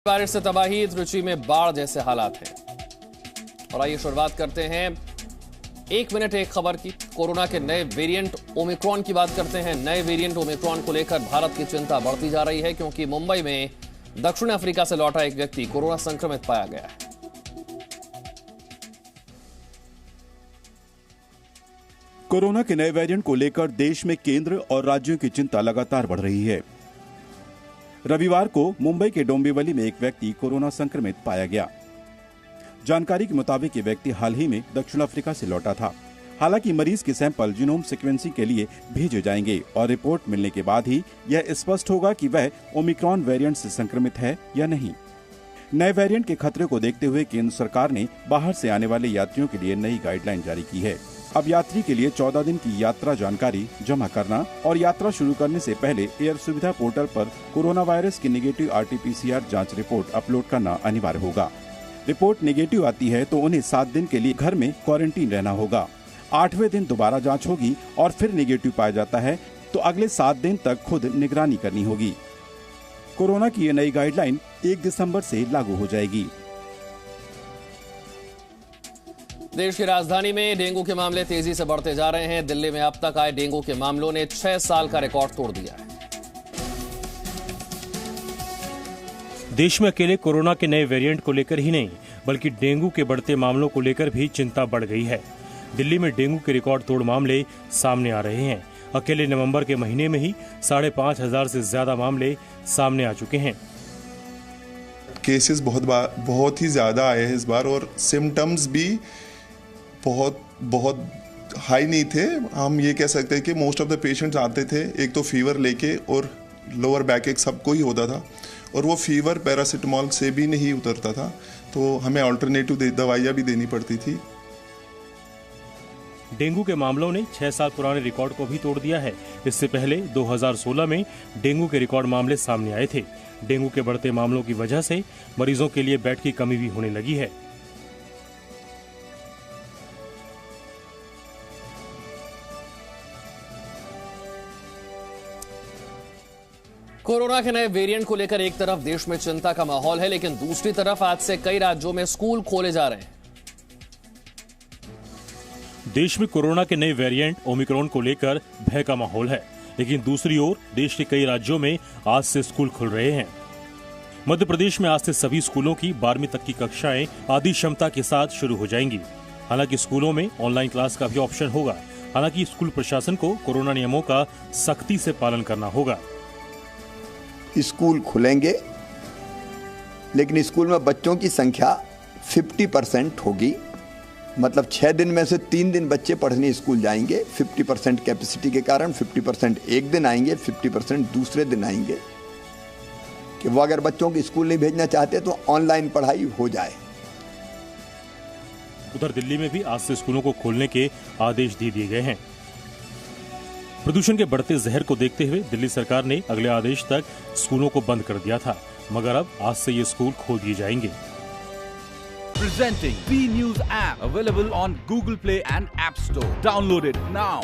बारिश से तबाही, त्रिची में बाढ़ जैसे हालात हैं। और आइए शुरुआत करते हैं एक मिनट एक खबर की। कोरोना के नए वेरिएंट ओमिक्रॉन की बात करते हैं। नए वेरिएंट ओमिक्रॉन को लेकर भारत की चिंता बढ़ती जा रही है, क्योंकि मुंबई में दक्षिण अफ्रीका से लौटा एक व्यक्ति कोरोना संक्रमित पाया गया है। कोरोना के नए वेरिएंट को लेकर देश में केंद्र और राज्यों की चिंता लगातार बढ़ रही है। रविवार को मुंबई के डोंबिवली में एक व्यक्ति कोरोना संक्रमित पाया गया। जानकारी के मुताबिक ये व्यक्ति हाल ही में दक्षिण अफ्रीका से लौटा था। हालांकि मरीज के सैंपल जीनोम सीक्वेंसिंग के लिए भेजे जाएंगे और रिपोर्ट मिलने के बाद ही यह स्पष्ट होगा कि वह ओमिक्रॉन वेरिएंट से संक्रमित है या नहीं। नए वेरिएंट के खतरे को देखते हुए केंद्र सरकार ने बाहर से आने वाले यात्रियों के लिए नई गाइडलाइन जारी की है। अब यात्री के लिए 14 दिन की यात्रा जानकारी जमा करना और यात्रा शुरू करने से पहले एयर सुविधा पोर्टल पर कोरोना वायरस की नेगेटिव RT-PCR जांच रिपोर्ट अपलोड करना अनिवार्य होगा। रिपोर्ट नेगेटिव आती है तो उन्हें 7 दिन के लिए घर में क्वारंटीन रहना होगा। 8वें दिन दोबारा जांच होगी और फिर नेगेटिव पाया जाता है तो अगले 7 दिन तक खुद निगरानी करनी होगी। कोरोना की ये नई गाइडलाइन 1 दिसंबर से लागू हो जाएगी। देश की राजधानी में डेंगू के मामले तेजी से बढ़ते जा रहे हैं। दिल्ली में अब तक आए डेंगू के मामलों ने 6 साल का रिकॉर्ड तोड़ दिया है। देश में अकेले कोरोना के नए वेरिएंट को लेकर ही नहीं, बल्कि डेंगू के बढ़ते मामलों को लेकर भी चिंता बढ़ गई है। दिल्ली में डेंगू के रिकॉर्ड तोड़ मामले सामने आ रहे हैं। अकेले नवंबर के महीने में ही 5,500 से ज्यादा मामले सामने आ चुके हैं। केसेस बहुत ही ज्यादा आए हैं इस बार, और सिम्टम्स भी बहुत हाई नहीं थे। हम ये कह सकते हैं कि मोस्ट ऑफ द पेशेंट्स आते थे एक तो फीवर लेके, और लोअर बैक एक सबको ही होता था, और वो फीवर पैरासिटामोल से भी नहीं उतरता था, तो हमें अल्टरनेटिव दवाइयाँ भी देनी पड़ती थी। डेंगू के मामलों ने 6 साल पुराने रिकॉर्ड को भी तोड़ दिया है। इससे पहले 2016 में डेंगू के रिकॉर्ड मामले सामने आए थे। डेंगू के बढ़ते मामलों की वजह से मरीजों के लिए बेड की कमी भी होने लगी है। कोरोना के नए वेरिएंट को लेकर एक तरफ देश में चिंता का माहौल है, लेकिन दूसरी तरफ आज से कई राज्यों में स्कूल खोले जा रहे हैं। देश में कोरोना के नए वेरिएंट ओमिक्रॉन को लेकर भय का माहौल है, लेकिन दूसरी ओर देश के कई राज्यों में आज से स्कूल खुल रहे हैं। मध्य प्रदेश में आज से सभी स्कूलों की 12वीं तक की कक्षाएं आधी क्षमता के साथ शुरू हो जाएंगी। हालांकि स्कूलों में ऑनलाइन क्लास का भी ऑप्शन होगा। हालांकि स्कूल प्रशासन को कोरोना नियमों का सख्ती से पालन करना होगा। स्कूल खुलेंगे, लेकिन स्कूल में बच्चों की संख्या 50% होगी। मतलब 6 दिन में से 3 दिन बच्चे पढ़ने स्कूल जाएंगे। 50% कैपेसिटी के कारण 50% एक दिन आएंगे, 50% दूसरे दिन आएंगे, कि वो अगर बच्चों को स्कूल नहीं भेजना चाहते तो ऑनलाइन पढ़ाई हो जाए। उधर दिल्ली में भी आज से स्कूलों को खोलने के आदेश दे दिए गए हैं। प्रदूषण के बढ़ते जहर को देखते हुए दिल्ली सरकार ने अगले आदेश तक स्कूलों को बंद कर दिया था, मगर अब आज से ये स्कूल खोल दिए जाएंगे। Presenting B News app, available on Google Play and App Store. Download it now.